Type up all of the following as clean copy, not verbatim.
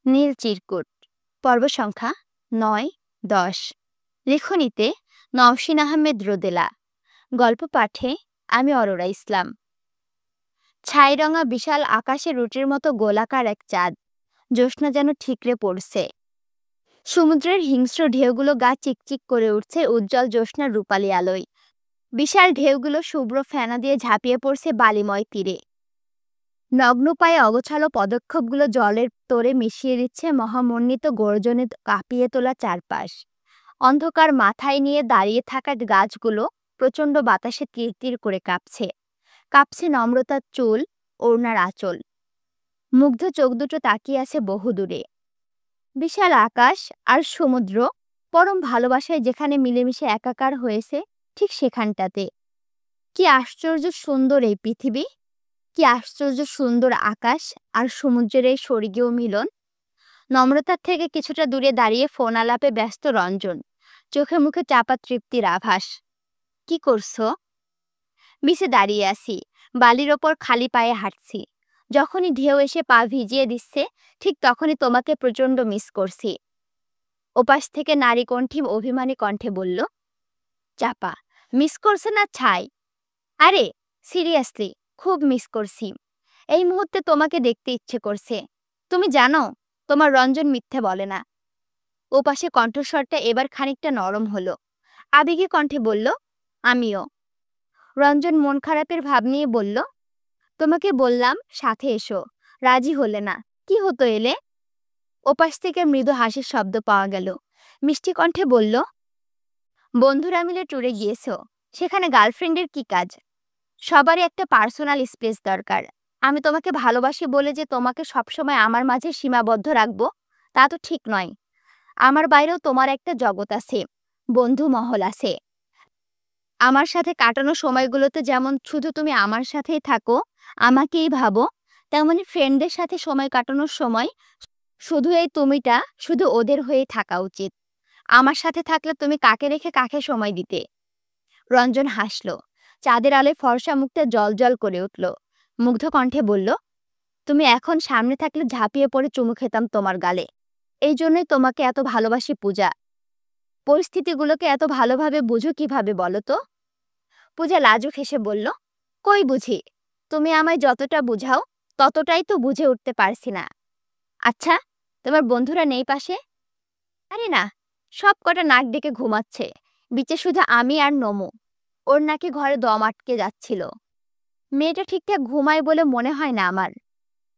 নীল চিরকুট পর্ব সংখ্যা ৯-১০। লেখনীতে নওশীন আহমেদ রোদেলা। গল্প পাঠে আমি অরোরা ইসলাম। ছাইরঙা বিশাল আকাশে রুটির মতো গোলাকার এক চাঁদ। জ্যোৎস্না যেন ঠিকরে পড়ছে। সমুদ্রের হিংস্র ঢেউগুলো গা চিকচিক করে উঠছে উজ্জ্বল জ্যোৎস্নার রূপালী আলোয়। বিশাল ঢেউগুলো শুভ্র ফেনা দিয়ে ঝাঁপিয়ে পড়ছে বালিময় তীরে। নগ্ন পায়ে অগোছালো পদক্ষেপগুলো জলের তোড়ে মিশিয়ে দিচ্ছে মহামণ্ডিত গর্জনে কাঁপিয়ে তোলা চারপাশ। অন্ধকার মাথায় নিয়ে দাঁড়িয়ে থাকা গাছগুলো প্রচণ্ড বাতাসে তীর তীর করে কাঁপছে। কাঁপছে নম্রতার চুল, ওড়নার আঁচল। মুগ্ধ চোখ দুটো তাকিয়ে আছে বহুদূরে। বিশাল আকাশ আর সমুদ্র পরম ভালোবাসায় যেখানে মিলেমিশে একাকার হয়েছে, ঠিক সেখানটাতে। কি আশ্চর্য সুন্দর এই পৃথিবী! কি আশ্চর্য সুন্দর আকাশ আর সমুদ্রের এই স্বর্গীয় মিলন। নম্রতার থেকে কিছুটা দূরে দাঁড়িয়ে ফোন আলাপে ব্যস্ত রঞ্জন। চোখে মুখে চাপা তৃপ্তির আভাস। কি করছো? বিচে দাঁড়িয়ে আছি, বালির ওপর খালি পায়ে হাঁটছি। যখনই ঢেউ এসে পা ভিজিয়ে দিচ্ছে, ঠিক তখনই তোমাকে প্রচণ্ড মিস করছি। ওপাশ থেকে নারী কণ্ঠী অভিমানী কণ্ঠে বলল, চাপা, মিস করছে না ছাই? আরে সিরিয়াসলি, খুব মিস করছি। এই মুহূর্তে তোমাকে দেখতে ইচ্ছে করছে। তুমি জানো, তোমার রঞ্জন মিথ্যে বলে না। ওপাশে কণ্ঠস্বরটা এবার খানিকটা নরম হলো। আবেগী কণ্ঠে বলল, আমিও। রঞ্জন মন খারাপের ভাব নিয়ে বলল, তোমাকে বললাম সাথে এসো, রাজি হলে না। কি হতো এলে? ওপাশ থেকে মৃদু হাসির শব্দ পাওয়া গেল। মিষ্টি কণ্ঠে বলল, বন্ধুরা মিলে ট্যুরে গিয়েছো, সেখানে গার্লফ্রেন্ডের কি কাজ? সবারই একটা পার্সোনাল স্পেস দরকার। আমি তোমাকে ভালোবাসি বলে যে তোমাকে সবসময় আমার মাঝে সীমাবদ্ধ রাখবো, তা তো ঠিক নয়। আমার বাইরেও তোমার একটা জগৎ আছে, বন্ধু মহল আছে। আমার সাথে কাটানো সময়গুলোতে যেমন শুধু তুমি আমার সাথেই থাকো, আমাকেই ভাবো, তেমনি ফ্রেন্ডদের সাথে সময় কাটানোর সময় শুধু এই তুমিটা শুধু ওদের হয়েই থাকা উচিত। আমার সাথে থাকলে তুমি কাকে রেখে কাকে সময় দিতে? রঞ্জন হাসল। চাঁদের আলোয় ফর্সা মুখটা জ্বলজ্বল করে উঠল। মুগ্ধ কণ্ঠে বলল, তুমি এখন সামনে থাকলে ঝাঁপিয়ে পড়ে চুমু খেতাম তোমার গালে। এই জন্যই তোমাকে এত ভালোবাসি পূজা। পরিস্থিতিগুলোকে এত ভালোভাবে বুঝো কিভাবে বলো তো? পূজা লাজুক হেসে বলল, কই বুঝি? তুমি আমায় যতটা বুঝাও ততটাই তো বুঝে উঠতে পারছি না। আচ্ছা, তোমার বন্ধুরা নেই পাশে? আরে না, সব কটা নাক ডেকে ঘুমাচ্ছে। বিচে শুধু আমি আর নমু। ওর নাকি ঘরে দম আটকে যাচ্ছিল। মেয়েটা ঠিকঠাক ঘুমায় বলে মনে হয় না আমার।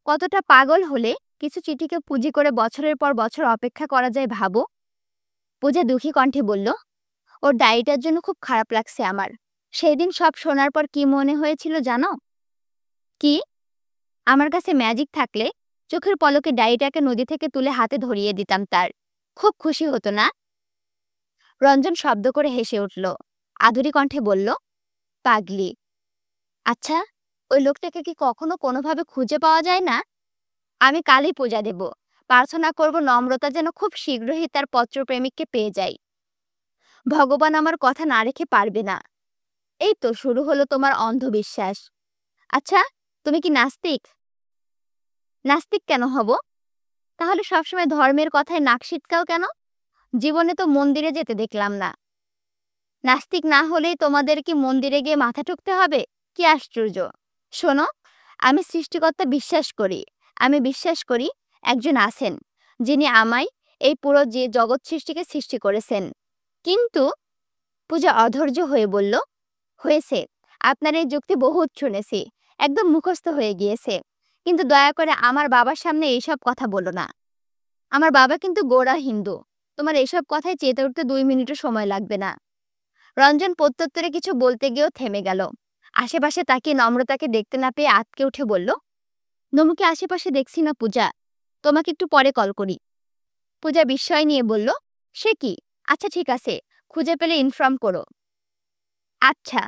কতটা পাগল হলে কিছু চিঠিকে পুঁজি করে বছরের পর বছর অপেক্ষা করা যায় ভাবো। পূজা দুঃখী কণ্ঠে বলল, ওর ডায়েরিটার জন্য খুব খারাপ লাগছে আমার। সেই দিন সব শোনার পর কি মনে হয়েছিল জানো? কি? আমার কাছে ম্যাজিক থাকলে চোখের পলকে ডায়েরিটাকে নদী থেকে তুলে হাতে ধরিয়ে দিতাম তার। খুব খুশি হতো না? রঞ্জন শব্দ করে হেসে উঠল। আধুরী কণ্ঠে বলল, পাগলি। আচ্ছা, ওই লোকটাকে কি কখনো কোনোভাবে খুঁজে পাওয়া যায় না? আমি কালই পূজা দেব। প্রার্থনা করব নম্রতা যেন খুব শীঘ্রই তার পত্রপ্রেমিককে পেয়ে যায়। ভগবান আমার কথা না রেখে পারবে না। এই তো শুরু হলো তোমার অন্ধবিশ্বাস। আচ্ছা, তুমি কি নাস্তিক? নাস্তিক কেন হব? তাহলে সবসময় ধর্মের কথায় নাক সিটকাও কেন? জীবনে তো মন্দিরে যেতে দেখলাম না। নাস্তিক না হলেই তোমাদের কি মন্দিরে গিয়ে মাথা ঠুকতে হবে? কি আশ্চর্য! শোনো, আমি সৃষ্টিকর্তা বিশ্বাস করি। আমি বিশ্বাস করি একজন আছেন, যিনি আমায় এই পুরো যে জগৎ সৃষ্টিকে সৃষ্টি করেছেন। কিন্তু পূজা অধৈর্য হয়ে বলল, হয়েছে, আপনার এই যুক্তি বহুত শুনেছি, একদম মুখস্থ হয়ে গিয়েছে। কিন্তু দয়া করে আমার বাবার সামনে এইসব কথা বলো না। আমার বাবা কিন্তু গোঁড়া হিন্দু। তোমার এইসব কথায় চেতে উঠতে 2 মিনিটও সময় লাগবে না। রঞ্জন প্রত্যুত্তরে কিছু বলতে গিয়েও থেমে গেল। আশেপাশে তাকিয়ে নম্রতাকে দেখতে না পেয়ে আঁতকে উঠে বলল, নমুকে আশেপাশে দেখছি না পূজা, তোমাকে একটু পরে কল করি। পূজা বিস্ময় নিয়ে বলল, সে কি? আচ্ছা ঠিক আছে, খুঁজে পেলে ইনফর্ম করো। আচ্ছা।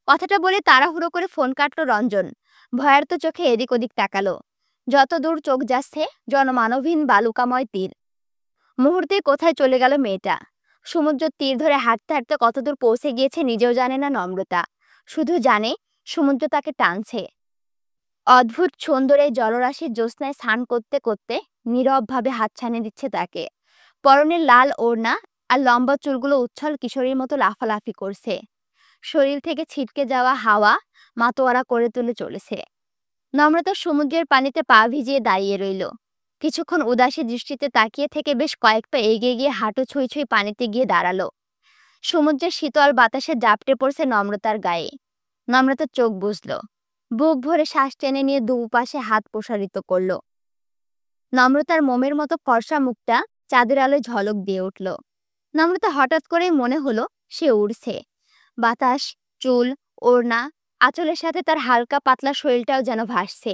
কথাটা বলে তাড়াহুড়ো করে ফোন কাটলো রঞ্জন। ভয়ার্ত চোখে এদিক ওদিক তাকালো। যত দূর চোখ যাচ্ছে জনমানবহীন বালুকাময় তীর। মুহূর্তে কোথায় চলে গেল মেয়েটা। সমুদ্রের তীর ধরে হাঁটতে হাঁটতে কতদূর পৌঁছে গিয়েছে নিজেও জানে না নম্রতা। শুধু জানে সমুদ্র তাকে টানছে। অদ্ভুত সুন্দর এই জলরাশির জ্যোৎস্নায় স্নান করতে করতে নীরবভাবে হাতছানি দিচ্ছে তাকে। পরনের লাল ওড়না আর লম্বা চুলগুলো উচ্ছল কিশোরীর মতো লাফালাফি করছে। শরীর থেকে ছিটকে যাওয়া হাওয়া মাতোয়ারা করে তুলে চলেছে। নম্রতা সমুদ্রের পানিতে পা ভিজিয়ে দাঁড়িয়ে রইল। কিছুক্ষণ উদাসী দৃষ্টিতে তাকিয়ে থেকে বেশ কয়েক পা এগিয়ে গিয়ে হাঁটু ছুঁই ছুঁই পানিতে গিয়ে দাঁড়ালো। সমুদ্রের শীতল বাতাসে জাপটে পড়ছে নম্রতার গায়ে। নম্রতার চোখ বুজল, বুক ভরে শ্বাস টেনে নিয়ে দুপাশে হাত প্রসারিত করল। নম্রতার মোমের মতো ফর্সা মুখটা চাঁদের আলোয় ঝলক দিয়ে উঠল। নম্রতা হঠাৎ করেই মনে হলো সে উড়ছে। বাতাস, চুল, ওড়না, আঁচলের সাথে তার হালকা পাতলা শরীরটাও যেন ভাসছে।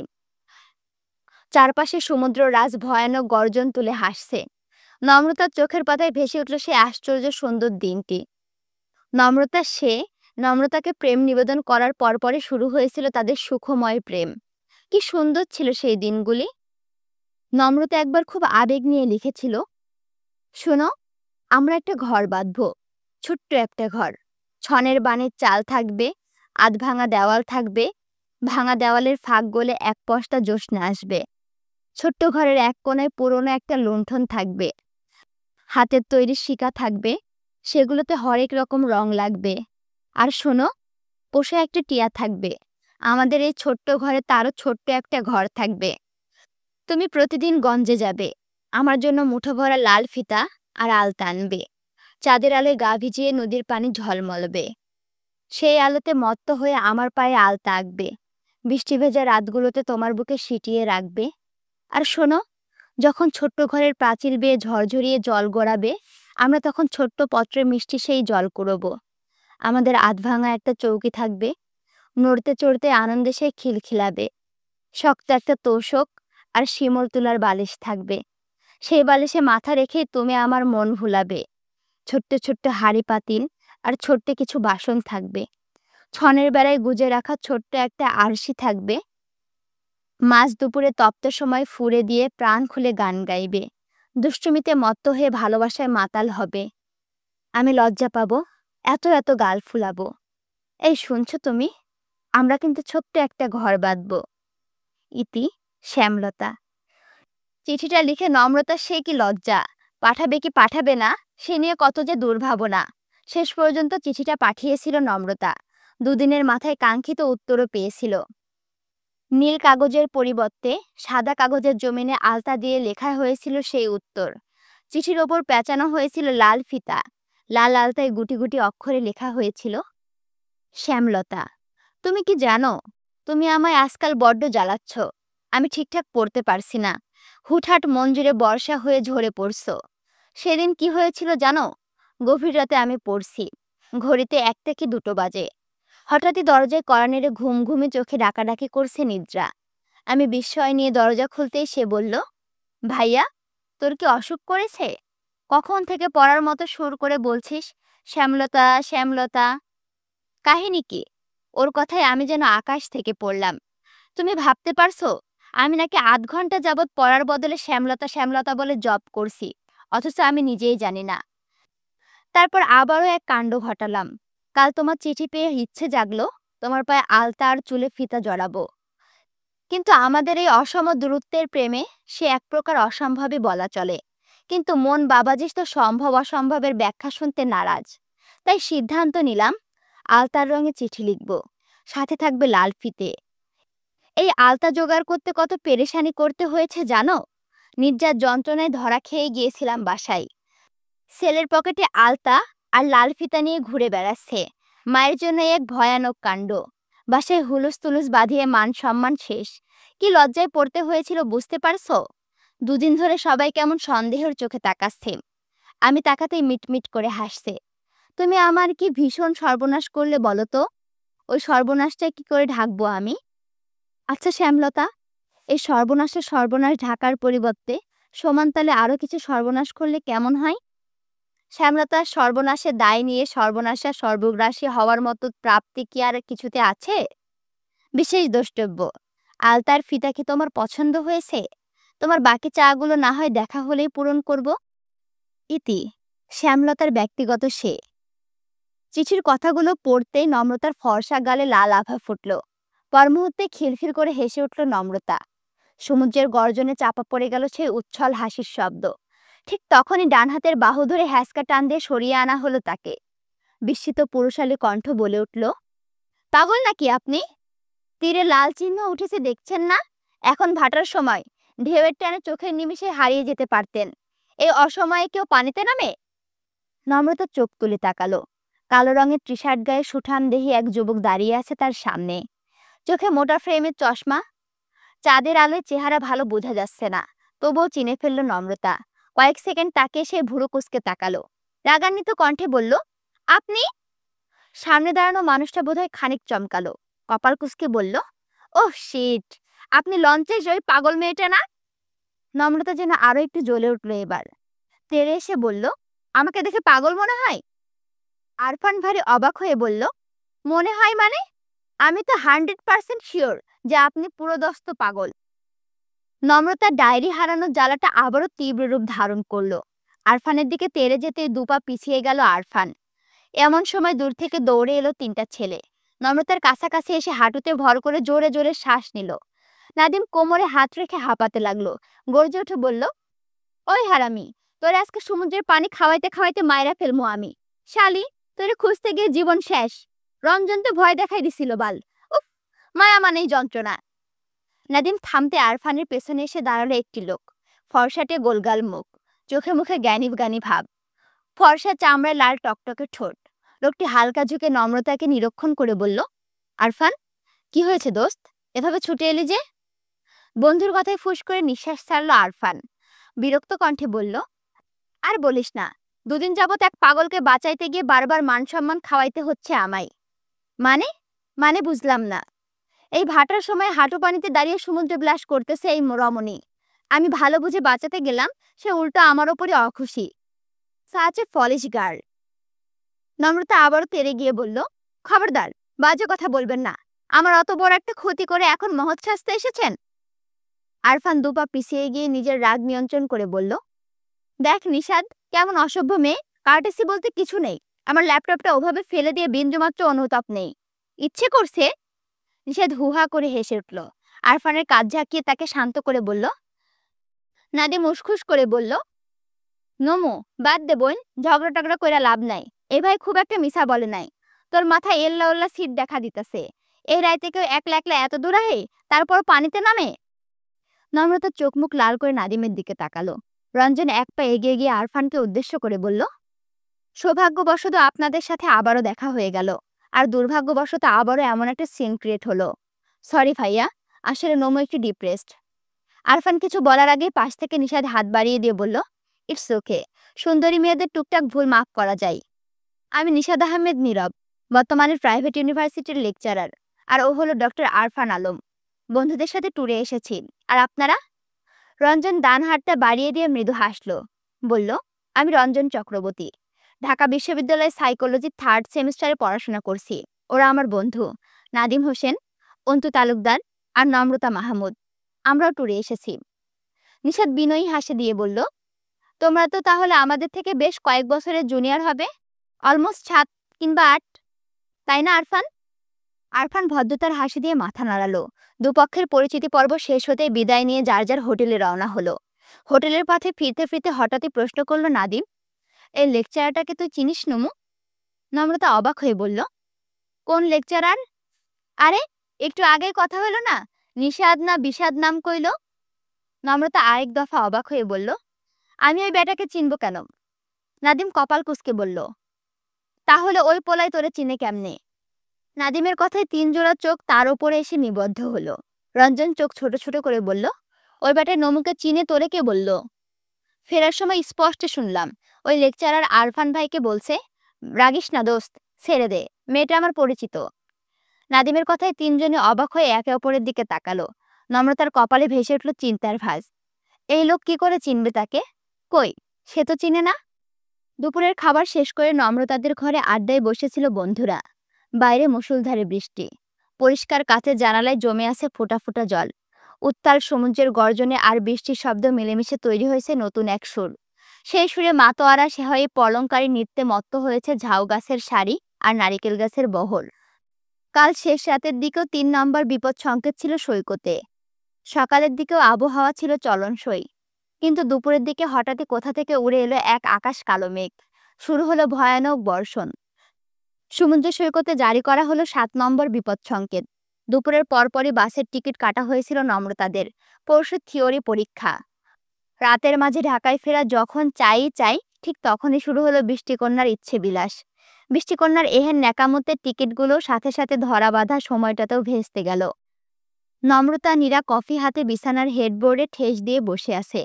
চারপাশে সমুদ্র রাজ ভয়ানক গর্জন তুলে হাসছে। নম্রতার চোখের পাতায় ভেসে উঠল সেই আশ্চর্য সুন্দর দিনটি। নম্রতাকে প্রেম নিবেদন করার পরপরই শুরু হয়েছিল তাদের সুখময় প্রেম। কি সুন্দর ছিল সেই দিনগুলি। নম্রতা একবার খুব আবেগ নিয়ে লিখেছিল, শোনো, আমরা একটা ঘর বাঁধব, ছোট্ট একটা ঘর। ছনের বানের চাল থাকবে, আধভাঙা দেওয়াল থাকবে, ভাঙা দেওয়ালের ফাঁক গলে এক পশলা জ্যোৎস্না আসবে। ছোট্ট ঘরের এক কোণায় পুরনো একটা লুণ্ঠন থাকবে, হাতের তৈরি শিকা থাকবে, সেগুলোতে হরেক রকম রং লাগবে। আর শোনো, পোষা একটা টিয়া থাকবে। আমাদের এই ছোট্ট ঘরে তারও ছোট্ট একটা ঘর থাকবে। তুমি প্রতিদিন গঞ্জে যাবে, আমার জন্য মুঠো ভরা লাল ফিতা আর আলতা আনবে। চাঁদের আলোয় গা ভিজিয়ে নদীর পানি ঝলমলবে। সেই আলোতে মত্ত হয়ে আমার পায়ে আলতা আঁকবে। বৃষ্টি ভেজা রাতগুলোতে তোমার বুকে সিটিয়ে রাখবে। আর শোনো, যখন ছোট্ট ঘরের পাঁচিল বেয়ে ঝরঝরিয়ে জল গড়াবে, আমরা তখন ছোট্ট পত্রে মিষ্টি সেই জল কুড়োবো। আমাদের আধভাঙা একটা চৌকি থাকবে, নড়তে চড়তে আনন্দে সে খিলখিলাবে। শক্ত একটা তোষক আর শিমুল তুলার বালিশ থাকবে। সেই বালিশে মাথা রেখে তুমি আমার মন ভুলাবে। ছোট্ট ছোট্ট হাঁড়ি পাতিল আর ছোট্ট কিছু বাসন থাকবে। ছনের বেড়ায় গুজে রাখা ছোট্ট একটা আরশি থাকবে। মাঝ দুপুরে তপ্ত সময় ফুঁড়ে দিয়ে প্রাণ খুলে গান গাইবে। দুষ্টুমিতে মত্ত হয়ে ভালোবাসায় মাতাল হবে। আমি লজ্জা পাবো, এত এত গাল ফুলাবো। এই শুনছো তুমি, আমরা কিন্তু ছোট্ট একটা ঘর বাঁধব। ইতি শ্যামলতা। চিঠিটা লিখে নম্রতা সে কি লজ্জা, পাঠাবে কি পাঠাবে না সে নিয়ে কত যে দুর্ভাবনা। শেষ পর্যন্ত চিঠিটা পাঠিয়েছিল নম্রতা। দুদিনের মাথায় কাঙ্ক্ষিত উত্তরও পেয়েছিল। নীল কাগজের পরিবর্তে সাদা কাগজের জমিনে আলতা দিয়ে লেখা হয়েছিল সেই উত্তর। চিঠির ওপর পেঁচানো হয়েছিল লাল ফিতা। লাল আলতায় গুটি গুটি অক্ষরে লেখা হয়েছিল, শ্যামলতা, তুমি কি জানো, তুমি আমায় আজকাল বড্ড জ্বালাচ্ছ। আমি ঠিকঠাক পড়তে পারছি না। হুটহাট মন জুড়ে বর্ষা হয়ে ঝরে পড়ছো। সেদিন কি হয়েছিল জানো? গভীর রাতে আমি পড়ছি, ঘড়িতে 1 থেকে 2 বাজে। হঠাৎই দরজায় কড়া নেড়ে ঘুম ঘুমে চোখে ডাকাডাকি করছে নিদ্রা। আমি বিস্ময় নিয়ে দরজা খুলতেই সে বলল, ভাইয়া, তোর কি অসুখ করেছে? কখন থেকে পড়ার মতো সুর করে বলছিস শ্যামলতা শ্যামলতা। কাহিনী কি? ওর কথায় আমি যেন আকাশ থেকে পড়লাম। তুমি ভাবতে পারছো আমি নাকি আধ ঘন্টা যাবৎ পড়ার বদলে শ্যামলতা শ্যামলতা বলে জপ করছি, অথচ আমি নিজেই জানি না। তারপর আবারও এক কাণ্ড ঘটালাম। কাল তোমার চিঠি পেয়ে ইচ্ছে জাগলো তোমার পায়ে আলতা আর চুলে ফিতা জড়াবো। কিন্তু আমাদের এই অসম দূরত্বের প্রেমে সে এক প্রকার অসম্ভবই বলা চলে। কিন্তু মন বাবাজি তো সম্ভব অসম্ভবের ব্যাখ্যা শুনতে নারাজ। তাই সিদ্ধান্ত নিলাম আলতার রঙে চিঠি লিখব, সাথে থাকবে লাল ফিতে। এই আলতা জোগাড় করতে কত পেরেশানি করতে হয়েছে জানো? নির্যাত যন্ত্রণায় ধরা খেয়ে গিয়েছিলাম বাসায়। ছেলের পকেটে আলতা আর লাল ফিতা নিয়ে ঘুরে বেড়াচ্ছে। মায়ের জন্য এক ভয়ানক কাণ্ড। বাসায় হুলুস তুলুস বাঁধিয়ে মান সম্মান শেষ। কি লজ্জায় পড়তে হয়েছিল বুঝতে পারছো? 2 দিন ধরে সবাই কেমন সন্দেহের চোখে তাকাচ্ছে। আমি তাকাতেই মিটমিট করে হাসছে। তুমি আমার কি ভীষণ সর্বনাশ করলে বলো তো? ওই সর্বনাশটা কি করে ঢাকবো আমি? আচ্ছা শ্যামলতা, এই সর্বনাশের সর্বনাশ ঢাকার পরিবর্তে সমানতালে আরো কিছু সর্বনাশ করলে কেমন হয়? শ্যামলতার সর্বনাশের দায় নিয়ে সর্বনাশা সর্বগ্রাসী হওয়ার মতো প্রাপ্তি কি আর কিছুতে আছে? বিশেষ দ্রষ্টব্য, আলতার ফিতা কি তোমার পছন্দ হয়েছে? তোমার বাকি চাগুলো না হয় দেখা হলেই পূরণ করব। ইতি শ্যামলতার ব্যক্তিগত সে। চিঠির কথাগুলো পড়তেই নম্রতার ফর্সা গালে লাল আভা ফুটল। পর মুহূর্তে খিলখিল করে হেসে উঠল নম্রতা। সমুদ্রের গর্জনে চাপা পড়ে গেল সেই উচ্ছল হাসির শব্দ। ঠিক তখনই ডান হাতের বাহু ধরে হ্যাঁচকা টান দিয়ে সরিয়ে আনা হলো তাকে। বিস্মিত পুরুষালী কণ্ঠ বলে উঠল, পাগল নাকি আপনি? তীরে লাল চিহ্ন উঠেছে দেখছেন না? এখন ভাটার সময়, ঢেউয়ের টানে চোখের নিমিষে হারিয়ে যেতে পারতেন। এই অসময়ে কেউ পানিতে নামে? নম্রতা চোখ তুলে তাকালো। কালো রঙের টি শার্ট গায়ে সুঠাম দেহি এক যুবক দাঁড়িয়ে আছে তার সামনে। চোখে মোটা ফ্রেমের চশমা। চাঁদের আলোয় চেহারা ভালো বোঝা যাচ্ছে না, তবুও চিনে ফেলল নম্রতা। কয়েক সেকেন্ড তাকে সে ভুরু কুঁচকে তাকালো। রাগান্বিত কণ্ঠে বলল, আপনি? সামনে দাঁড়ানো মানুষটা বোধহয় খানিক চমকালো, কপাল কুঁচকে বলল, ওহ শিট, আপনি লঞ্চে ওই পাগল মেয়েটা না? নম্রতা যেন আরো একটু জ্বলে উঠল এবার। তেড়ে এসে বলল, আমাকে দেখে পাগল মনে হয়? আরফান ভারী অবাক হয়ে বলল, মনে হয় মানে? আমি তো 100% শিওর যে আপনি পুরোদস্ত পাগল। নম্রতার ডায়েরি হারানোর জ্বালাটা আবারও তীব্র রূপ ধারণ করলো। আরফানের দিকে তেড়ে যেতে দুপা পিছিয়ে গেল আরফান। এমন সময় দূর থেকে দৌড়ে এলো তিনটা ছেলে। নম্রতার কাছাকাছি এসে হাঁটুতে ভর করে জোরে জোরে শ্বাস নিল। নাদিম কোমরে হাত রেখে হাঁপাতে লাগলো। গর্জে উঠে বলল, ওই হারামি, তোরে আজকে সমুদ্রের পানি খাওয়াইতে খাওয়াইতে মাইরা ফেলমু আমি। শালি, তোরে খুঁজতে গিয়ে জীবন শেষ। রঞ্জন তো ভয় দেখাই দিছিল বাল। উফ, মায়া মানেই যন্ত্রণা। নাদিম থামতে আরফানের পেছনে এসে দাঁড়ালো একটি লোক। ফর্সাটে গোলগাল মুখ, চোখে মুখে জ্ঞানী জ্ঞানী ভাব, ফর্সা চামড়ায় লাল টকটকে ঠোঁট। লোকটি হালকা ঝুঁকে নম্রতাকে নিরীক্ষণ করে বলল, আরফান, কি হয়েছে দোস্ত, এভাবে ছুটে এলি যে? বন্ধুর কথায় ফুস করে নিঃশ্বাস ছাড়ল আরফান। বিরক্ত কণ্ঠে বলল, আর বলিস না, দুদিন যাবত এক পাগলকে বাঁচাইতে গিয়ে বারবার মান সম্মান খাওয়াইতে হচ্ছে আমায়। মানে? মানে বুঝলাম না। এই ভাটার সময় হাঁটু পানিতে দাঁড়িয়ে সমুদ্রে বিলাস করতেছে এই রমণী। আমি ভালো বুঝে বাঁচাতে গেলাম, সে উল্টো আমার ওপরই অখুশি। Such a foolish girl. Namrata আবারও তেড়ে গিয়ে বলল, খবরদার, বাজে কথা বলবেন না। আমার অত বড় একটা ক্ষতি করে এখন মহৎ শাস্তে এসেছেন? আরফান দুপা পিছিয়ে গিয়ে নিজের রাগ নিয়ন্ত্রণ করে বলল, দেখ নিশাদ, কেমন অসভ্য মেয়ে। কার্টেসি বলতে কিছু নেই। আমার ল্যাপটপটা ওভাবে ফেলে দিয়ে বিন্দুমাত্র অনুতাপ নেই। ইচ্ছে করছে? নিশাদ হুহা করে হেসে উঠল। আরফানের কাজ ঝাঁকিয়ে তাকে শান্ত করে বলল। নাদিম উসখুস করে বলল, নমো, বাদ দে বোন, ঝগড়া টগড়া কইরা লাভ নাই। এ ভাই খুব একটা মিশা বলে নাই। তোর মাথায় এল্লা ওল্লা সিট দেখা দিতেছে। এই রাইতে কেউ একলা একলা এত দূর আহে, তারপর পানিতে নামে? নম্রতা চোখ মুখ লাল করে নাদিমের দিকে তাকালো। রঞ্জন এক পা এগিয়ে গিয়ে আরফানকে উদ্দেশ্য করে বলল, সৌভাগ্যবশত আপনাদের সাথে আবারও দেখা হয়ে গেল। আর দুর্ভাগ্যবশত আবারও এমন একটা সিন ক্রিয়েট হলো। সরি ভাইয়া, আসলে নমো একটু ডিপ্রেসড। আরফান কিছু বলার আগে পাশ থেকে নিশাদ হাত বাড়িয়ে দিয়ে বলল, ইটস ওকে, সুন্দরী মেয়েদের টুকটাক ভুল মাফ করা যায়। আমি নিশাদ আহমেদ নীরব, বর্তমানে প্রাইভেট ইউনিভার্সিটির লেকচারার। আর ও হলো ডক্টর আরফান আলম। বন্ধুদের সাথে ট্যুরে এসেছি। আর আপনারা? রঞ্জন ডান হাতটা বাড়িয়ে দিয়ে মৃদু হাসল। বলল, আমি রঞ্জন চক্রবর্তী। ঢাকা বিশ্ববিদ্যালয়ে সাইকোলজি 3rd সেমিস্টারে পড়াশোনা করছি। ওরা আমার বন্ধু নাদিম হোসেন, অন্তু তালুকদার আর নম্রতা মাহমুদ। আমরাও ট্যুরে এসেছি। নিশাদ বিনয়ী হাসি দিয়ে বলল, তোমরা তো তাহলে আমাদের থেকে বেশ কয়েক বছরের জুনিয়র হবে। অলমোস্ট 7 কিংবা 8, তাই না আরফান? আরফান ভদ্রতার হাসি দিয়ে মাথা নাড়ালো। দুপক্ষের পরিচিতি পর্ব শেষ হতেই বিদায় নিয়ে যার যার হোটেলে রওনা হলো। হোটেলের পথে ফিরতে ফিরতে হঠাৎই প্রশ্ন করলো নাদিম, এই লেকচারারটাকে তুই চিনিস নমু? নম্রতা অবাক হয়ে বলল, কোন লেকচারার? আরে, একটু আগেই কথা হলো না, নিষাদ না বিষাদ নাম কইল। নম্রতা আরেক দফা অবাক হয়ে বলল, আমি ওই বেটাকে চিনব কেন? নাদিম কপাল কুঁচকে বলল, তাহলে ওই পোলাই তোরে চিনে কেমনে? নাদিমের কথায় 3 জোড়া চোখ তার উপরে এসে নিবদ্ধ হলো। রঞ্জন চোখ ছোট ছোট করে বলল, ওই বেটার নমুকে চিনে তোরে কে বলল? ফেরার সময় স্পষ্ট শুনলাম ওই লেকচারার আরফান ভাইকে বলছে, রাগিস না দোস্ত, ছেড়ে দে, মেয়েটা আমার পরিচিত। নাদিমের কথায় 3 জনে অবাক হয়ে একে অপরের দিকে তাকালো। নম্রতার কপালে ভেসে উঠল চিন্তার ভাঁজ। এই লোক কি করে চিনবে তাকে? কই, সে তো চিনে না। দুপুরের খাবার শেষ করে নম্রতাদের ঘরে আড্ডায় বসেছিল বন্ধুরা। বাইরে মুষলধারে বৃষ্টি। পরিষ্কার কাচের জানালায় জমে আছে ফোঁটা ফোঁটা জল। উত্তাল সমুদ্রের গর্জনে আর বৃষ্টির শব্দ মিলেমিশে তৈরি হয়েছে নতুন এক সুর। সেই সুরে মাতোয়ারা সে হয়ে পলঙ্কারী নৃত্যে মত্ত হয়েছে ঝাউ গাছের সারি আর নারিকেল গাছের বহর। কাল শেষ রাতের দিকেও 3 নম্বর বিপদ সংকেত ছিল সৈকতে। সকালের দিকেও আবহাওয়া ছিল চলনসই, কিন্তু দুপুরের দিকে হঠাৎই কোথা থেকে উড়ে এলো এক আকাশ কালো মেঘ। শুরু হলো ভয়ানক বর্ষণ। সমুদ্র সৈকতে জারি করা হলো ৭ নম্বর বিপদ সংকেত। দুপুরের পরপরই বাসের টিকিট কাটা হয়েছিল নম্রতাদের। পরশু থিওরি পরীক্ষা। রাতের মাঝে ঢাকায় ফেরা যখন চাই ঠিক তখনই শুরু হলো বৃষ্টিকন্যার ইচ্ছে বিলাস। বৃষ্টিকন্যার এহেন ন্যাকামতের টিকিটগুলো সাথে সাথে ধরা বাঁধা সময়টাতেও ভেস্তে গেল। নম্রতা নীরা কফি হাতে বিছানার হেডবোর্ডে ঠেস দিয়ে বসে আছে।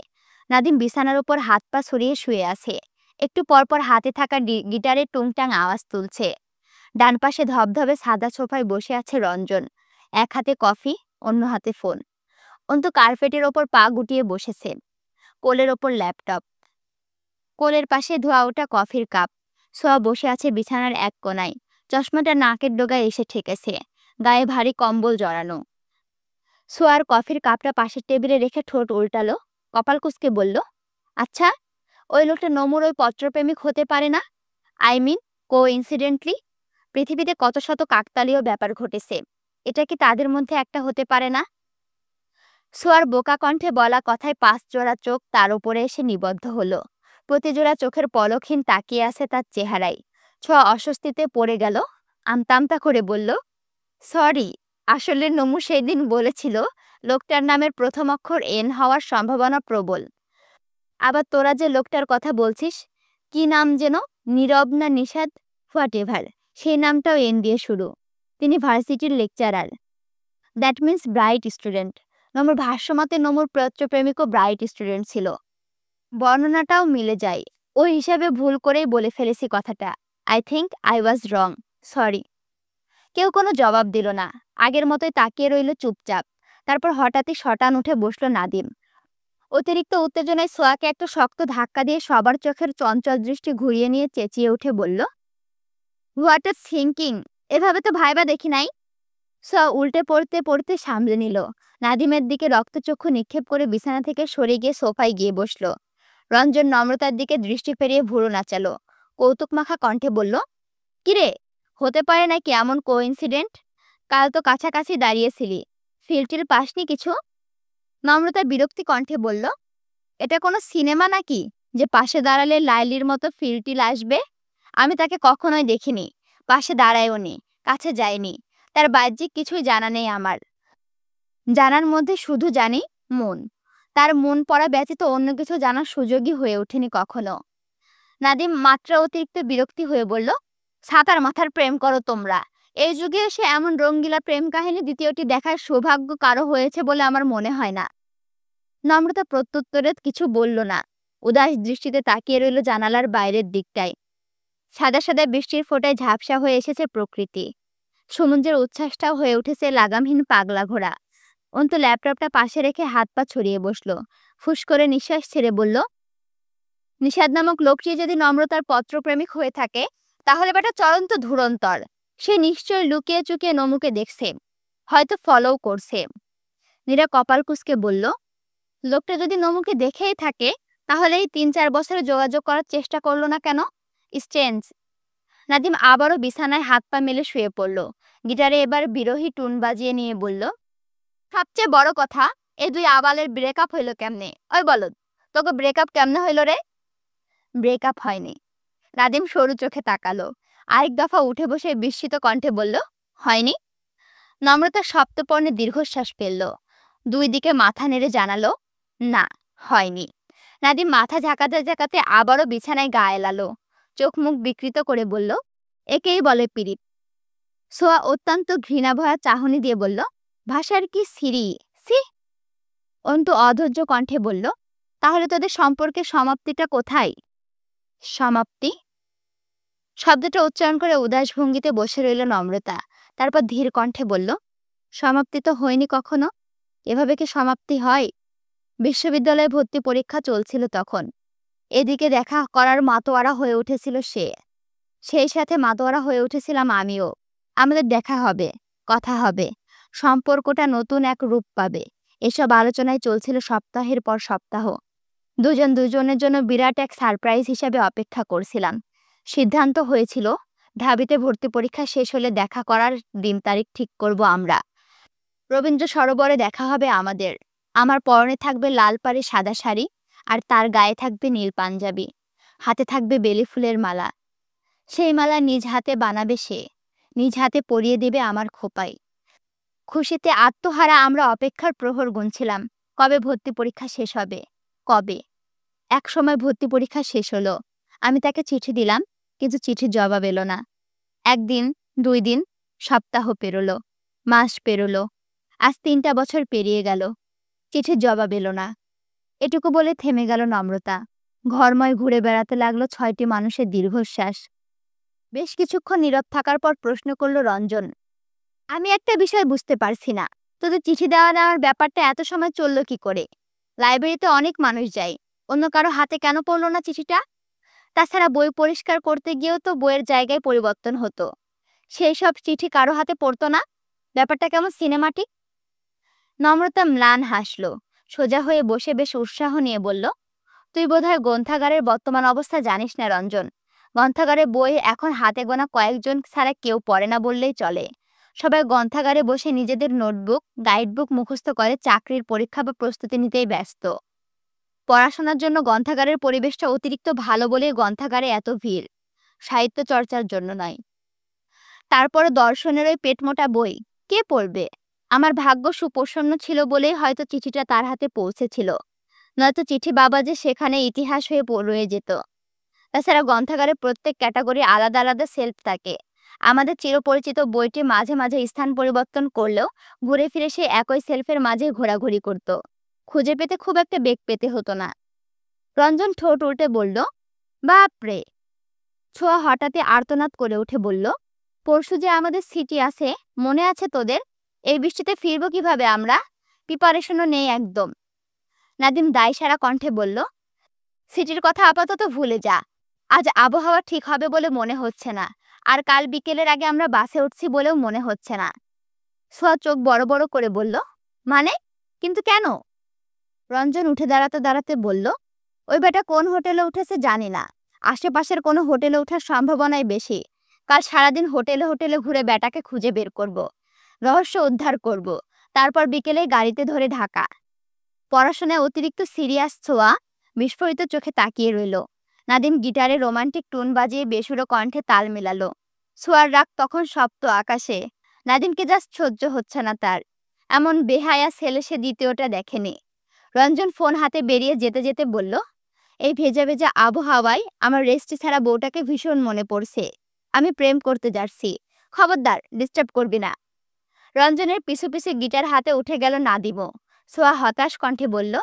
নাদিম বিছানার উপর হাত পা ছড়িয়ে শুয়ে আছে। একটু পরপর হাতে থাকা গিটারের টুংটাং আওয়াজ তুলছে। ডান পাশে ধবধবে সাদা সোফায় বসে আছে রঞ্জন। এক হাতে কফি, অন্য হাতে ফোন। অন্তু কার্পেটের ওপর পা গুটিয়ে বসেছে। কোলের ওপর ল্যাপটপ। কোলের পাশে ধোয়া ওঠা কফির কাপ। সোয়া বসে আছে বিছানার এক কোনায়। চশমাটা নাকের ডগায় এসে ঠেকেছে। গায়ে ভারী কম্বল জড়ানো। সোয়ার কফির কাপটা পাশের টেবিলে রেখে ঠোঁট উল্টালো। কপাল কুঁচকে বলল, আচ্ছা, ওই লোকটা নমুর ওই পত্রপ্রেমিক হতে পারে না? আই মিন, কোইন্সিডেন্টলি পৃথিবীতে কত শত কাকতালীয় ব্যাপার ঘটেছে। এটা কি তাদের মধ্যে একটা হতে পারে না? সোয়ার বোকা কণ্ঠে বলা কথায় ৫ জোড়া চোখ তার উপরে এসে নিবদ্ধ হলো। প্রতিজোড়া চোখের পলকহীন তাকিয়ে আছে তার চেহারায়। ছোঁয়া অস্বস্তিতে পড়ে গেল। আমতা আমতা করে বলল, সরি, আসলে নমু সেই দিন বলেছিল লোকটার নামের প্রথম অক্ষর এন হওয়ার সম্ভাবনা প্রবল। আবার তোরা যে লোকটার কথা বলছিস, কি নাম যেন, নীরব না নিষাদ, হোয়াট এভার, সেই নামটাও এন দিয়ে শুরু। তিনি ভার্সিটির lecturer. That means bright student. নমুর ভাষ্যমতে নমুর পত্রপ্রেমিকও ব্রাইট স্টুডেন্ট ছিল। বর্ণনাটাও মিলে যায়। ওই হিসাবে ভুল করেই বলে ফেলেছি কথাটা। I think I was wrong, sorry. কেউ কোনো জবাব দিল না। আগের মতোই তাকিয়ে রইল চুপচাপ। তারপর হঠাৎই শটান উঠে বসল নাদিম। অতিরিক্ত উত্তেজনায় সোয়াকে একটা শক্ত ধাক্কা দিয়ে সবার চোখের চঞ্চল দৃষ্টি ঘুরিয়ে নিয়ে চেঁচিয়ে উঠে বলল, হোয়াট আ থিঙ্কিং, এভাবে তো ভাইবা দেখি নাই। সোয়া উল্টে পড়তে পড়তে সামলে নিল। নাদিমের দিকে রক্তচক্ষু নিক্ষেপ করে বিছানা থেকে সরে গিয়ে সোফায় গিয়ে বসল। রঞ্জন নম্রতার দিকে দৃষ্টি ফেরিয়ে ভুরু নাচালো। কৌতুক মাখা কণ্ঠে বলল, কিরে, হতে পারে নাকি এমন কোইন্সিডেন্ট? কাল তো কাছাকাছি দাঁড়িয়েছিলি, ফিল্ডটির পাসনি কিছু? নম্রতা বিরক্তি কণ্ঠে বলল, এটা কোনো সিনেমা নাকি যে পাশে দাঁড়ালে লাইলির মতো ফিল্টিল আসবে? আমি তাকে কখনোই দেখিনি, পাশে দাঁড়ায়ও নি, কাছে যায়নি। তার বাহ্যিক কিছুই জানা নেই আমার। জানার মধ্যে শুধু জানি মন। তার মন পড়া ব্যতীত অন্য কিছু জানার সুযোগই হয়ে ওঠেনি কখনো। নাদিম মাত্রা অতিরিক্ত বিরক্তি হয়ে বলল, ছাতার মাথার প্রেম করো তোমরা। এই যুগে এসে এমন রঙ্গিলা প্রেম কাহিনী দ্বিতীয়টি দেখার সৌভাগ্য কারো হয়েছে বলে আমার মনে হয় না। নম্রতা প্রত্যুত্তরে কিছু বলল না। উদাস দৃষ্টিতে তাকিয়ে রইল জানালার বাইরের দিকটায়। সাদা সাদা বৃষ্টির ফোঁটায় ঝাপসা হয়ে এসেছে প্রকৃতি। সমুদ্রের উচ্ছ্বাসটাও হয়ে উঠেছে লাগামহীন পাগলা ঘোড়া। অন্তু ল্যাপটপটা পাশে রেখে হাত পা ছড়িয়ে বসলো। ফুস করে নিঃশ্বাস ছেড়ে বলল, নিষাদ নামক লোকটি যদি নম্রতার পত্রপ্রেমিক হয়ে থাকে, তাহলে বেটা চরন্ত ধুরন্তর। সে নিশ্চয় লুকিয়ে চুকিয়ে নমুকে দেখছে, হয়তো ফলোও করছে। নীরা কপাল কুঁচকে বলল, লোকটা যদি নমুকে দেখেই থাকে, তাহলে এই ৩-৪ বছরে যোগাযোগ করার চেষ্টা করলো না কেন? স্ট্রেঞ্জ। নাদিম আবারও বিছানায় হাত পা মেলে শুয়ে পড়ল। গিটারে এবার বিরহী টুন বাজিয়ে নিয়ে বলল, সবচেয়ে বড় কথা, এই দুই আবালের ব্রেকআপ হইল কেমনে? ওই বলদ, তোকে ব্রেকআপ কেমনে হইল রে? ব্রেকআপ হয়নি। নাদিম সরু চোখে তাকালো। আরেক দফা উঠে বসে বিস্মিত কণ্ঠে বলল, হয়নি? নম্রতা সপ্তপর্ণে দীর্ঘশ্বাস ফেলল। দুই দিকে মাথা নেড়ে জানালো, না, হয়নি। নাদিম মাথা ঝাঁকাতে ঝাঁকাতে আবারও বিছানায় গা এলালো। চোখ মুখ বিকৃত করে বলল, একেই বলে পিরিত। সোয়া অত্যন্ত ঘৃণাভরা চাহনি দিয়ে বলল, ভাষার কি সিঁড়ি, সি। অন্তু অধৈর্য কণ্ঠে বলল, তাহলে তোদের সম্পর্কের সমাপ্তিটা কোথায়? সমাপ্তি? শব্দটা উচ্চারণ করে উদাস ভঙ্গিতে বসে রইল নম্রতা। তারপর ধীর কণ্ঠে বলল, সমাপ্তি তো হয়নি কখনো। এভাবে কি সমাপ্তি হয়? বিশ্ববিদ্যালয়ে ভর্তি পরীক্ষা চলছিল তখন। এদিকে দেখা করার মাতোয়ারা হয়ে উঠেছিল সে। সেই সাথে মাতোয়ারা হয়ে উঠেছিলাম আমিও। আমাদের দেখা হবে, কথা হবে, সম্পর্কটা নতুন এক রূপ পাবে, এসব আলোচনায় চলছিল সপ্তাহের পর সপ্তাহ। দুজন দুজনের জন্য বিরাট এক সারপ্রাইজ হিসাবে অপেক্ষা করছিলাম। সিদ্ধান্ত হয়েছিল, ঢাবিতে ভর্তি পরীক্ষা শেষ হলে দেখা করার দিন তারিখ ঠিক করব আমরা। রবীন্দ্র সরোবরে দেখা হবে আমাদের। আমার পরনে থাকবে লাল পাড়ে সাদা শাড়ি, আর তার গায়ে থাকবে নীল পাঞ্জাবি, হাতে থাকবে বেলি ফুলের মালা। সেই মালা নিজ হাতে বানাবে সে, নিজ হাতে পরিয়ে দেবে আমার খোপায়। খুশিতে আত্মহারা আমরা অপেক্ষার প্রহর গুনছিলাম, কবে ভর্তি পরীক্ষা শেষ হবে, কবে। এক সময় ভর্তি পরীক্ষা শেষ হলো। আমি তাকে চিঠি দিলাম, কিন্তু চিঠির জবাব এলো না। একদিন, 2 দিন, সপ্তাহ পেরোলো, মাস পেরোলো, আজ 3টা বছর পেরিয়ে গেল। চিঠির জবাব এলো না। এটুকু বলে থেমে গেল নম্রতা। ঘরময় ঘুরে বেড়াতে লাগলো 6টি মানুষের দীর্ঘশ্বাস। বেশ কিছুক্ষণ নীরব থাকার পর প্রশ্ন করল রঞ্জন, আমি একটা বিষয় বুঝতে পারছি না, তোদের চিঠি দেওয়া নেওয়ার ব্যাপারটা এত সময় চললো কি করে? লাইব্রেরিতে অনেক মানুষ যায়, অন্য কারো হাতে কেন পড়লো না চিঠিটা? তাছাড়া বই পরিষ্কার করতে গিয়েও তো বইয়ের জায়গায় পরিবর্তন হতো, সেই সব চিঠি কারো হাতে পড়তো না। ব্যাপারটা কেমন সিনেমাটিক। নম্রতা ম্লান হাসল, সোজা হয়ে বসে বেশ উৎসাহ নিয়ে বলল, তুই বোধহয় গ্রন্থাগারের বর্তমান অবস্থা জানিস না রঞ্জন। গ্রন্থাগারে বই এখন হাতে গোনা কয়েকজন ছাড়া কেউ পড়ে না বললেই চলে। সবাই গ্রন্থাগারে বসে নিজেদের নোটবুক, গাইডবুক মুখস্থ করে চাকরির পরীক্ষা বা প্রস্তুতি নিতেই ব্যস্ত। পড়াশোনার জন্য গ্রন্থাগারের পরিবেশটা অতিরিক্ত ভালো বলেই গ্রন্থাগারে এত ভিড়, সাহিত্য চর্চার জন্য নয়। তারপরে দর্শনের ওই পেটমোটা বই কে পড়বে? আমার ভাগ্য সুপ্রসন্ন ছিল বলেই হয়তো চিঠিটা তার হাতে পৌঁছেছিল, নয়তো চিঠি বাবা যে সেখানে ইতিহাস হয়ে রয়ে যেত। তাছাড়া গ্রন্থাগারে প্রত্যেক ক্যাটাগরি আলাদা আলাদা সেলফ থাকে। আমাদের চিরপরিচিত বইটি মাঝে মাঝে স্থান পরিবর্তন করলেও ঘুরে ফিরে সে একই সেলফের মাঝে ঘোরাঘুরি করত। খুঁজে পেতে খুব একটা বেগ পেতে হতো না। রঞ্জন ঠোঁট উল্টে বলল, বাপরে। ছোঁয়া হঠাৎই আর্তনাদ করে উঠে বলল, পরশু যে আমাদের সিটি আছে, মনে আছে তোদের? এই বৃষ্টিতে ফিরবো কিভাবে আমরা? প্রিপারেশনও নেই একদম। নাদিম দায়সারা কণ্ঠে বলল, সিটির কথা আপাতত ভুলে যা, আজ আবহাওয়া ঠিক হবে বলে মনে হচ্ছে না, আর কাল বিকেলের আগে আমরা বাসে উঠছি বলেও মনে হচ্ছে না। ছোঁয়া চোখ বড় বড় করে বলল, মানে? কিন্তু কেন? রঞ্জন উঠে দাঁড়াতে দাঁড়াতে বলল, ওই বেটা কোন হোটেলে উঠেছে জানি না, আশেপাশের কোনো হোটেলে ওঠার সম্ভাবনাই বেশি। কাল সারাদিন হোটেলে হোটেলে ঘুরে বেটাকে খুঁজে বের করব, রহস্য উদ্ধার করব, তারপর বিকেলে গাড়িতে ধরে ঢাকা। পড়াশোনায় অতিরিক্ত সিরিয়াস ছোঁয়া বিস্ফোরিত চোখে তাকিয়ে রইল। নাদিম গিটারে রোমান্টিক টুন বাজিয়ে বেসুরো কণ্ঠে তাল মেলালো। ছোঁয়ার রাগ তখন সপ্ত আকাশে। নাদিমকে জাস্ট সহ্য হচ্ছে না তার। এমন বেহায়া ছেলে সে দ্বিতীয়টা দেখেনি। রঞ্জন ফোন হাতে বেরিয়ে যেতে যেতে বলল, এই ভেজা ভেজা আবহাওয়ায় আমার রেস্টি ছাড়া বউটাকে ভীষণ মনে পড়ছে। আমি প্রেম করতে যাচ্ছি, খবরদার ডিস্টার্ব করবি না। রঞ্জনের পিছু পিছু গিটার হাতে উঠে গেল নাদিমও। ছোঁয়া হতাশ কণ্ঠে বলল,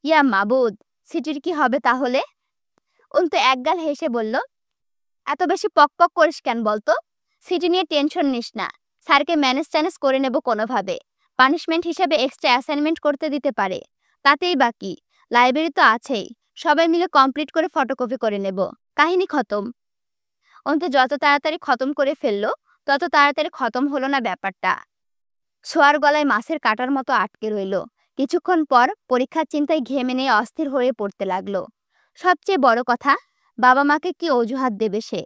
ইয়া মাবুদ, সিটির কি হবে তাহলে? অন্তু একগাল হেসে বলল, এত বেশি পক পক করিস কেন বলতো? সিটি নিয়ে টেনশন নিস না, স্যারকে ম্যানেজ ট্যানেজ করে নেব কোনোভাবে। পানিশমেন্ট হিসেবে এক্সট্রা অ্যাসাইনমেন্ট করতে দিতে পারে, তাতেই বাকি। লাইব্রেরি তো আছেই, সবাই মিলে কমপ্লিট করে ফটোকপি করে নেব, কাহিনী খতম। অন্তু যত তাড়াতাড়ি খতম করে ফেললো তত তাড়াতাড়ি খতম হলো না ব্যাপারটা। ছোঁয়ার গলায় মাছের কাটার মতো আটকে রইল। কিছুক্ষণ পর পরীক্ষার চিন্তায় ঘেমে নিয়ে অস্থির হয়ে পড়তে লাগলো। সবচেয়ে বড় কথা, বাবা মাকে কি অজুহাত দেবে সে?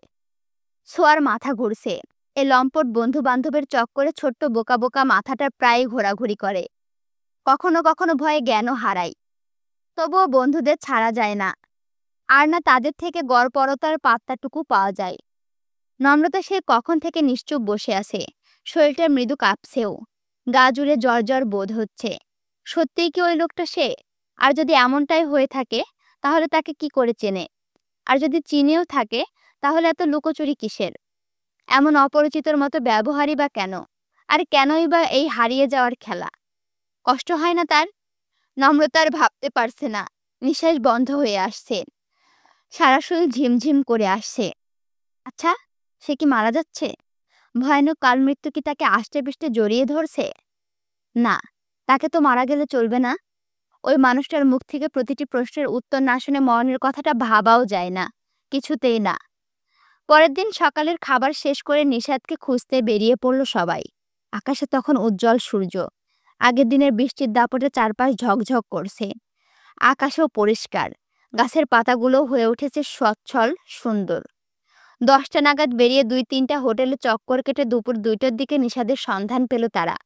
ছোঁয়ার মাথা ঘুরছে। এ লম্পট বন্ধু বান্ধবের চক্করে ছোট্ট বোকা বোকা মাথাটা প্রায় ঘোরাঘুরি করে। কখনো কখনো ভয়ে জ্ঞানও হারায়। তবুও বন্ধুদের ছাড়া যায় না, আর না তাদের থেকে গড়পড়তার পাত্তাটুকু পাওয়া যায়। নম্রতা সে কখন থেকে নিশ্চুপ বসে আছে, শরীরটা মৃদু কাঁপছেও, গা জুড়ে জ্বর জ্বর বোধ হচ্ছে। সত্যিই কি ওই লোকটা সে? আর যদি এমনটাই হয়ে থাকে তাহলে তাকে কি করে চেনে? আর যদি চিনেও থাকে তাহলে এত লুকোচুরি কিসের? এমন অপরিচিতর মতো ব্যবহারই বা কেন? আর কেনই বা এই হারিয়ে যাওয়ার খেলা? কষ্ট হয় না তার? নম্রতা আর ভাবতে পারছে না। নিঃশ্বাস বন্ধ হয়ে আসছে, সারা শরীর ঝিমঝিম করে আসছে। আচ্ছা, সে কি মারা যাচ্ছে? ভয়ানক কাল মৃত্যু কি তাকে আষ্টে পৃষ্ঠে জড়িয়ে ধরছে? না, তাকে তো মারা গেলে চলবে না। ওই মানুষটার মুখ থেকে প্রতিটি প্রশ্নের উত্তর না শুনে মরণের কথাটা ভাবাও যায় না, কিছুতেই না। পরের দিন সকালের খাবার শেষ করে নিশাদকে খুঁজতে বেরিয়ে পড়ল সবাই। আকাশে তখন উজ্জ্বল সূর্য। আগের দিনের বৃষ্টির দাপটে চারপাশ ঝকঝক করছে। আকাশও পরিষ্কার, গাছের পাতাগুলো হয়ে উঠেছে সচ্ছল সুন্দর। 10টা নাগাদ বেরিয়ে 2-3টা হোটেলে চক্কর কেটে দুপুর 2টার দিকে নিশাদের সন্ধান পেল তারা।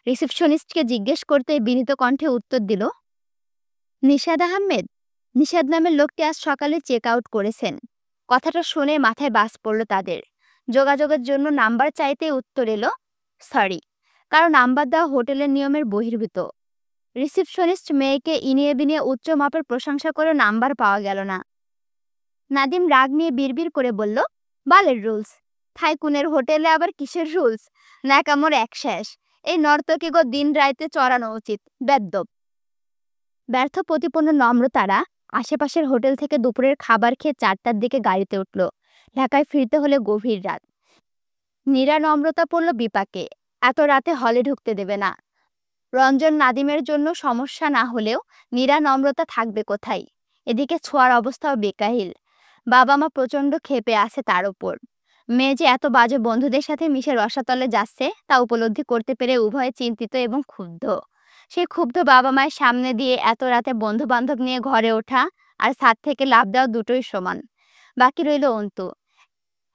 রিসেপশনিস্টকে জিজ্ঞেস করতে বিনীত কণ্ঠে উত্তর দিল, নিশাদ আহমেদ। নিশাদ নামের লোকটি আজ সকালে চেক আউট করেছেন। কথাটা শুনে মাথায় বাজ পড়ল তাদের। যোগাযোগের জন্য নাম্বার চাইতে উত্তর এলো, সরি, কারণ নাম্বার দেওয়া হোটেলের নিয়মের বহির্ভূত। রিসেপশনিস্ট মেয়েকে ইনিয়ে বিনিয়ে উচ্চ মাপের প্রশংসা করে নাম্বার পাওয়া গেল না। নাদিম রাগ নিয়ে বিড়বিড় করে বলল, বালের রুলস। থাইকুনের হোটেলে আবার কিসের রুলস? ন্যাকামোর এক শেষ। এই নর্তকীগো দিন রাইতে চড়ানো উচিত, বেদ্যপ। ব্যর্থ প্রতিপন্ন নম্রতারা আশেপাশের হোটেল থেকে দুপুরের খাবার খেয়ে 4টার দিকে গাড়িতে উঠল। ঢাকায় ফিরতে হলে গভীর রাত। নীরা নম্রতা পড়ল বিপাকে। এত রাতে হলে ঢুকতে দেবে না। রঞ্জন নাদিমের জন্য সমস্যা না হলেও নীরা নম্রতা থাকবে কোথায়? এদিকে ছোঁয়ার অবস্থাও বেকাহিল। বাবা মা প্রচণ্ড ক্ষেপে আছে তার উপর। মেয়ে যে এত বাজে বন্ধুদের সাথে মিশে রসাতলে যাচ্ছে তা উপলব্ধি করতে পেরে উভয়ে চিন্তিত এবং ক্ষুব্ধ। সেই ক্ষুব্ধ বাবা মায়ের সামনে দিয়ে এত রাতে বন্ধু বান্ধব নিয়ে ঘরে ওঠা আর ছাদ থেকে লাফ দেওয়া দুটোই সমান। বাকি রইল অন্তু।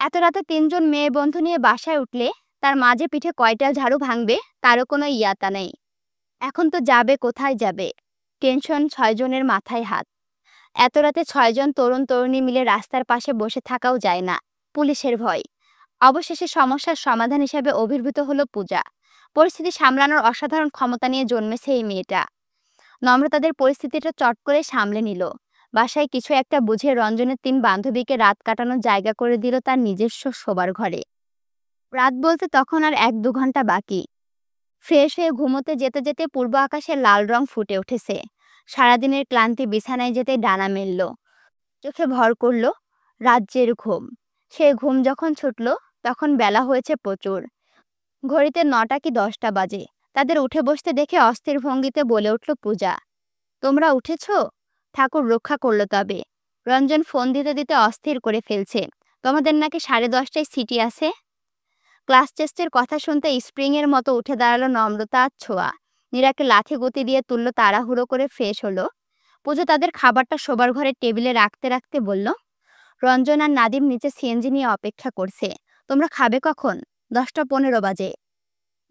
এত রাতে 3জন মেয়ে বন্ধু নিয়ে বাসায় উঠলে তার মাঝে পিঠে কয়টা ঝাড়ু ভাঙবে তারও কোনো ইয়াতা নেই। এখন তো যাবে কোথায় যাবে? টেনশন 6জনের মাথায় হাত। এত রাতে 6জন তরুণ তরুণী মিলে রাস্তার পাশে বসে থাকাও যায় না, পুলিশের ভয়। অবশেষে সমস্যার সমাধান হিসেবে আবির্ভূত হলো পূজা। পরিস্থিতি সামলানোর অসাধারণ ক্ষমতা নিয়ে জন্মেছে এই মেয়েটা। নম্রতাদের পরিস্থিতিটা চট করে সামলে নিল। বাসায় কিছু একটা বুঝে রঞ্জনের 3 বান্ধবীকে রাত কাটানোর জায়গা করে দিল তার নিজস্ব শোবার ঘরে। রাত বলতে তখন আর 1-2 ঘন্টা বাকি। ফ্রেশ হয়ে ঘুমোতে যেতে যেতে পূর্ব আকাশে লাল রং ফুটে উঠেছে। সারাদিনের ক্লান্তি বিছানায় যেতে ডানা মেলল। চোখে ভর করল রাজ্যের ঘুম। সে ঘুম যখন ছুটল তখন বেলা হয়েছে প্রচুর। ঘড়িতে 9টা কি 10টা বাজে। তাদের উঠে বসতে দেখে অস্থির ভঙ্গিতে বলে উঠল পূজা, তোমরা উঠেছ? ঠাকুর রক্ষা করল তবে। রঞ্জন ফোন দিতে দিতে অস্থির করে ফেলছে। তোমাদের নাকি 10:30টায় সিটি আছে। ক্লাস টেস্টের কথা শুনতে স্প্রিংয়ের মতো উঠে দাঁড়ালো নম্রতা আর ছোঁয়া। নীরাকে লাথি গুতি দিয়ে তুলল, তাড়াহুড়ো করে ফ্রেশ হলো। পূজা তাদের খাবারটা শোবার ঘরের টেবিলে রাখতে রাখতে বলল, রঞ্জন আর নাদিম নিচে সিএনজি নিয়ে অপেক্ষা করছে। তোমরা খাবে কখন? 10টা 15 বাজে।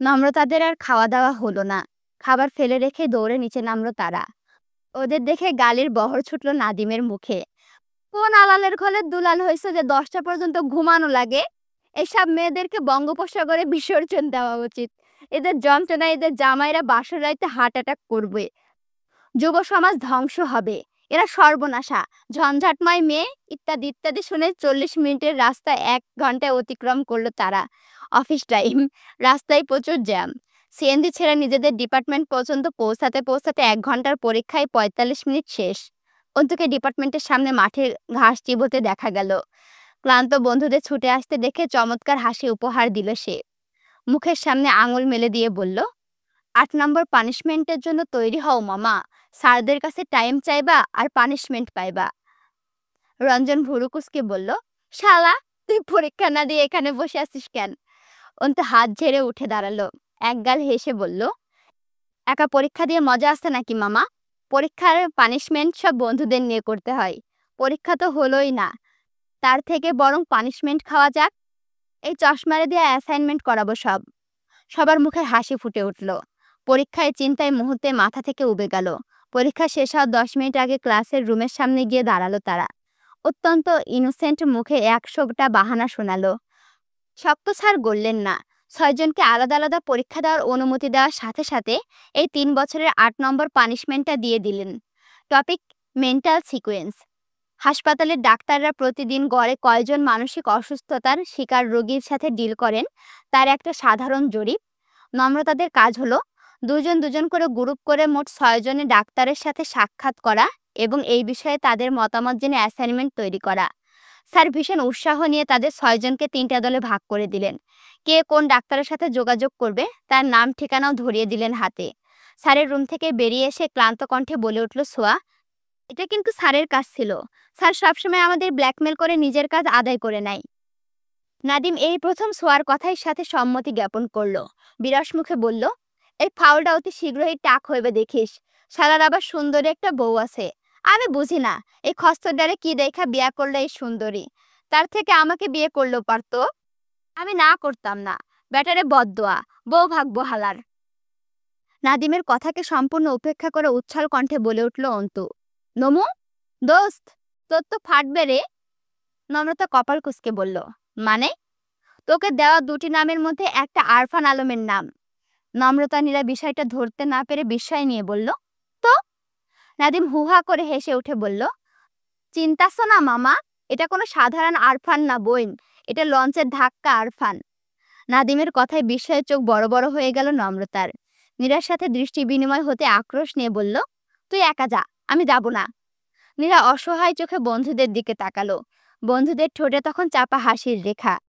নম্রতাদের আর খাওয়া দাওয়া হলো না। খাবার ফেলে রেখে দৌড়ে নিচে নামলো তারা। ওদের দেখে গালির বহর ছুটল নাদিমের মুখে। কোন আলালের ঘরের দুলাল হয়েছে যে 10টা পর্যন্ত ঘুমানো লাগে? এসব মেয়েদেরকে বঙ্গোপসাগরে বিসর্জন দেওয়া উচিত। এদের যন্ত্রণায় এদের জামাইরা বাসর রাইতে হার্ট অ্যাটাক করবে। যুব সমাজ ধ্বংস হবে। এরা সর্বনাশা, ঝঞ্ঝাটময় মেয়ে, ইত্যাদি ইত্যাদি শুনে 40 মিনিটের রাস্তা 1 ঘন্টায় অতিক্রম করলো তারা। Office time. রাস্তায় প্রচুর জ্যাম। সিএনজি ছেড়ে নিজেদের ডিপার্টমেন্ট পর্যন্ত পৌঁছাতে পৌঁছাতে 1 ঘন্টার পরীক্ষায় 45 মিনিট শেষ। অন্তুকে ডিপার্টমেন্টের সামনে মাঠের ঘাস চিবোতে দেখা গেল। ক্লান্ত বন্ধুদের ছুটে আসতে দেখে চমৎকার হাসি উপহার দিল সে। মুখের সামনে আঙুল মেলে দিয়ে বলল, 8 নম্বর পানিশমেন্টের জন্য তৈরি হও মামা। স্যারদের কাছে টাইম চাইবা আর পানিশমেন্ট পাইবা। রঞ্জন ভুরুকুসকে বলল, শালা তুই পরীক্ষা না দিয়ে এখানে বসে আছিস কেন? অন্তু হাত ঝেড়ে উঠে দাঁড়ালো। একগাল হেসে বলল, একা পরীক্ষা দিয়ে মজা আসছে নাকি মামা? পরীক্ষার পানিশমেন্ট সব বন্ধুদের নিয়ে করতে হয়। পরীক্ষা তো হলোই না, তার থেকে বরং পানিশমেন্ট খাওয়া যাক। এই চশমারে দিয়ে অ্যাসাইনমেন্ট করাবো সব। সবার মুখে হাসি ফুটে উঠল। পরীক্ষায় চিন্তায় মুহূর্তে মাথা থেকে উবে গেল। পরীক্ষা শেষ হওয়ার 10 মিনিট আগে ক্লাসের রুমের সামনে গিয়ে দাঁড়ালো তারা। অত্যন্ত ইনোসেন্ট মুখে 100টা বাহানা শোনালো। শক্ত স্যার গড়লেন না। 6জনকে আলাদা আলাদা পরীক্ষা দেওয়ার অনুমতি দেওয়ার সাথে সাথে এই 3 বছরের 8 নম্বর পানিশমেন্টটা দিয়ে দিলেন। Topic mental sequence. হাসপাতালের ডাক্তাররা প্রতিদিন গড়ে কয়জন মানসিক অসুস্থতার শিকার রোগীর সাথে ডিল করেন তার একটা সাধারণ জরিপ। নম্রতাদের কাজ হলো 2জন 2জন করে গ্রুপ করে মোট 6জনের ডাক্তারের সাথে সাক্ষাৎ করা এবং এই বিষয়ে তাদের মতামত জেনে অ্যাসাইনমেন্ট তৈরি করা। স্যার ভীষণ উৎসাহ নিয়ে তাদের 6জনকে 3টা দলে ভাগ করে দিলেন। কে কোন ডাক্তারের সাথে যোগাযোগ করবে তার নাম ঠিকানাও ধরিয়ে দিলেন হাতে। স্যারের রুম থেকে বেরিয়ে এসে ক্লান্ত কণ্ঠে বলে উঠল সোয়া, এটা কিন্তু স্যারের কাজ ছিল। স্যার সবসময় আমাদের ব্ল্যাকমেল করে নিজের কাজ আদায় করে নেয়। নাদিম এই প্রথম সোয়ার কথার সাথে সম্মতি জ্ঞাপন করল। বিরস মুখে বলল, এই ফাউলটা অতি শীঘ্রই টাক হইবে দেখিস। শালার আবার সুন্দরী একটা বউ আছে। আমি বুঝি না এই খস্তরডারে কি দেখা বিয়া করলে এই সুন্দরী। তার থেকে আমাকে বিয়ে করলেও পারতো। আমি না করতাম না। ব্যাটারে বদদোয়া, বউ ভাগবো হালার। নাদিমের কথাকে সম্পূর্ণ উপেক্ষা করে উচ্ছ্বাল কণ্ঠে বলে উঠল অন্তু। নমু, দোস্ত, তোর তো ফাটবে রে। নম্রতা কপাল কুঁচকে বলল, মানে? তোকে দেওয়া দুটি নামের মধ্যে একটা আরফান আলমের নাম। নম্রতা নীরা বিষয়টা ধরতে না পেরে বিস্ময় নিয়ে বলল, তো? নাদিম হুহা করে হেসে উঠে বলল, চিন্তাছ না মামা, এটা কোনো সাধারণ আরফান না বইন, এটা লঞ্চের ধাক্কা আরফান। নাদিমের কথায় বিস্ময়ে চোখ বড় বড় হয়ে গেল নম্রতার। নীরার সাথে দৃষ্টি বিনিময় হতে আক্রোশ নিয়ে বলল, তুই একা যা, আমি যাব না। নীরা অসহায় চোখে বন্ধুদের দিকে তাকালো। বন্ধুদের ঠোঁটে তখন চাপা হাসির রেখা।